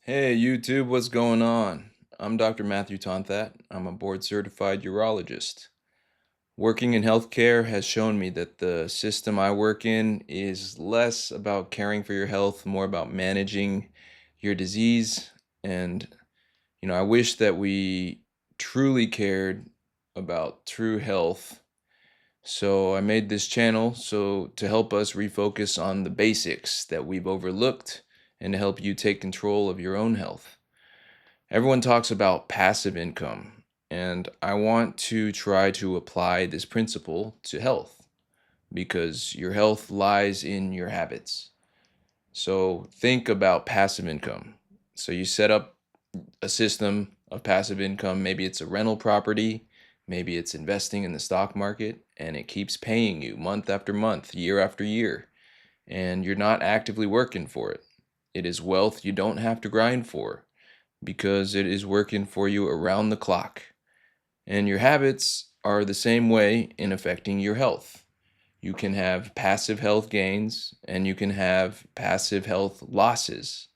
Hey YouTube, what's going on? I'm Dr. Matthew Tonthat. I'm a board certified urologist. Working in healthcare has shown me that the system I work in is less about caring for your health, more about managing your disease. And, I wish that we truly cared about true health. So I made this channel to help us refocus on the basics that we've overlooked and to help you take control of your own health. Everyone talks about passive income, and I want to try to apply this principle to health because your health lies in your habits. So think about passive income. So you set up a system of passive income. Maybe it's a rental property, maybe it's investing in the stock market, and it keeps paying you month after month, year after year, and you're not actively working for it. It is wealth you don't have to grind for because it is working for you around the clock. And your habits are the same way in affecting your health. You can have passive health gains and you can have passive health losses.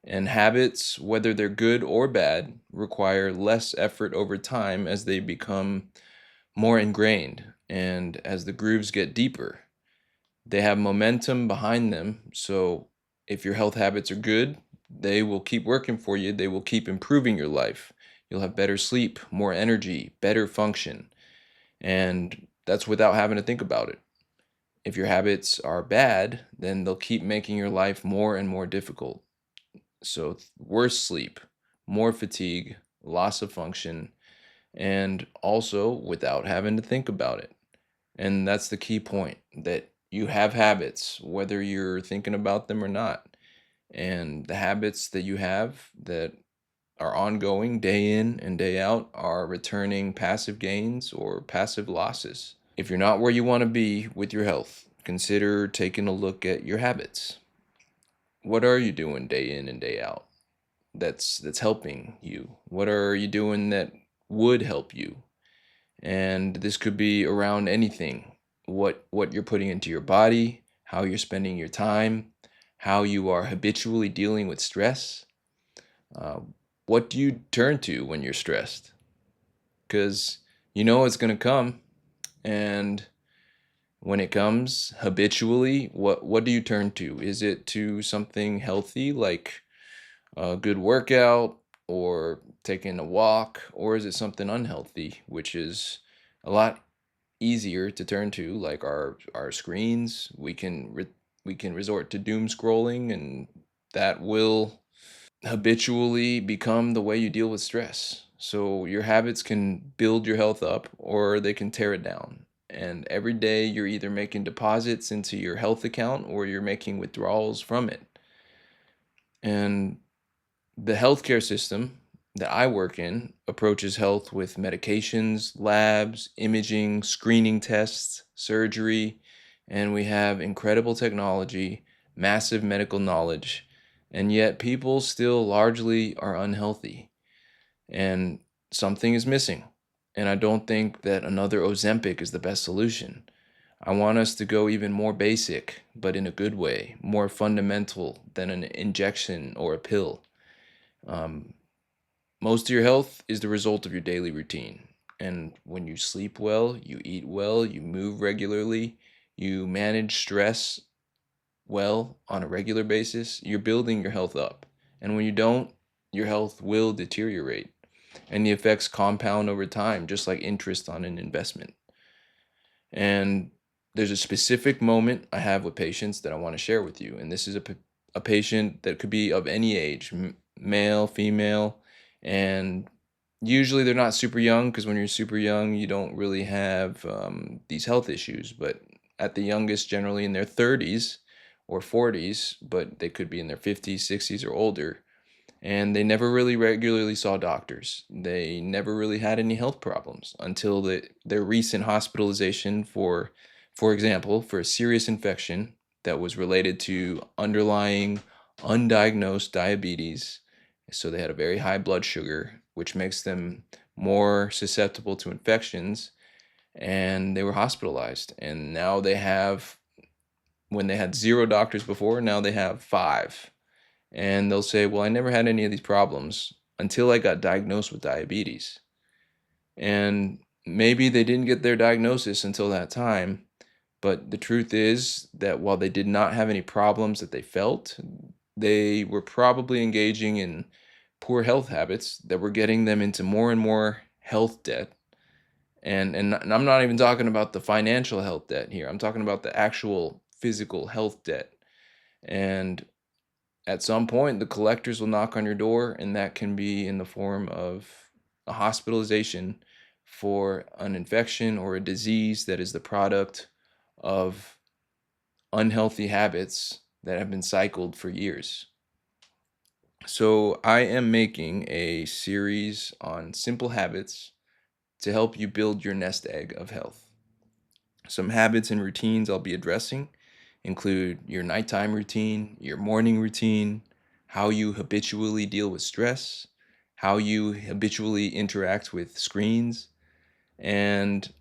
And habits, whether they're good or bad, require less effort over time as they become more ingrained and as the grooves get deeper. They have momentum behind them. So if your health habits are good, they will keep working for you. They will keep improving your life. You'll have better sleep, more energy, better function. And that's without having to think about it. If your habits are bad, then they'll keep making your life more and more difficult. So, worse sleep, more fatigue, loss of function, and also without having to think about it. And that's the key point, that you have habits, whether you're thinking about them or not. And the habits that you have that are ongoing day in and day out are returning passive gains or passive losses. If you're not where you want to be with your health, consider taking a look at your habits. What are you doing day in and day out that's helping you? What are you doing that would help you? And this could be around anything. What you're putting into your body, how you're spending your time, how you are habitually dealing with stress. Uh, what do you turn to when you're stressed? Because you know it's going to come, and when it comes habitually, what do you turn to? Is it to something healthy like a good workout or taking a walk, or is it something unhealthy, which is a lot easier to turn to, like our screens? We can resort to doom scrolling, and that will habitually become the way you deal with stress. So your habits can build your health up or they can tear it down. And every day you're either making deposits into your health account or you're making withdrawals from it. And the healthcare system that I work in approaches health with medications, labs, imaging, screening tests, surgery, and we have incredible technology, massive medical knowledge, and yet people still largely are unhealthy and something is missing. And I don't think that another Ozempic is the best solution. I want us to go even more basic, but in a good way, more fundamental than an injection or a pill. Um, Most of your health is the result of your daily routine. And when you sleep well, you eat well, you move regularly, you manage stress well on a regular basis, you're building your health up. And when you don't, your health will deteriorate. And the effects compound over time, just like interest on an investment. And there's a specific moment I have with patients that I want to share with you. And this is a patient that could be of any age, male, female, and usually they're not super young because when you're super young, you don't really have these health issues. But at the youngest, generally in their 30s or 40s, but they could be in their 50s, 60s, or older, and they never really regularly saw doctors. They never really had any health problems until their recent hospitalization for example, for a serious infection that was related to underlying undiagnosed diabetes. So they had a very high blood sugar, which makes them more susceptible to infections, and they were hospitalized. And now they have, when they had zero doctors before, now they have five, and they'll say, "Well, I never had any of these problems until I got diagnosed with diabetes." And maybe they didn't get their diagnosis until that time, but the truth is that while they did not have any problems that they felt, they were probably engaging in poor health habits that were getting them into more and more health debt. And I'm not even talking about the financial health debt here. I'm talking about the actual physical health debt. And at some point, the collectors will knock on your door, and that can be in the form of a hospitalization for an infection or a disease that is the product of unhealthy habits that have been cycled for years. So, I am making a series on simple habits to help you build your nest egg of health. Some habits and routines I'll be addressing include your nighttime routine, your morning routine, how you habitually deal with stress, how you habitually interact with screens, and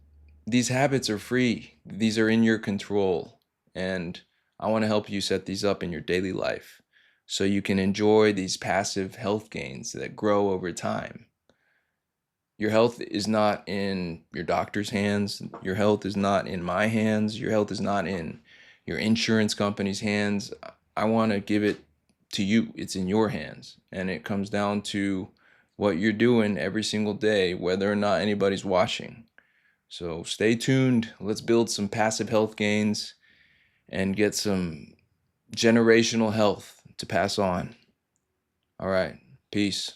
these habits are free. These are in your control, and I want to help you set these up in your daily life so you can enjoy these passive health gains that grow over time. Your health is not in your doctor's hands. Your health is not in my hands. Your health is not in your insurance company's hands. I want to give it to you. It's in your hands. And it comes down to what you're doing every single day, whether or not anybody's watching. So stay tuned. Let's build some passive health gains and get some generational health to pass on. All right. Peace.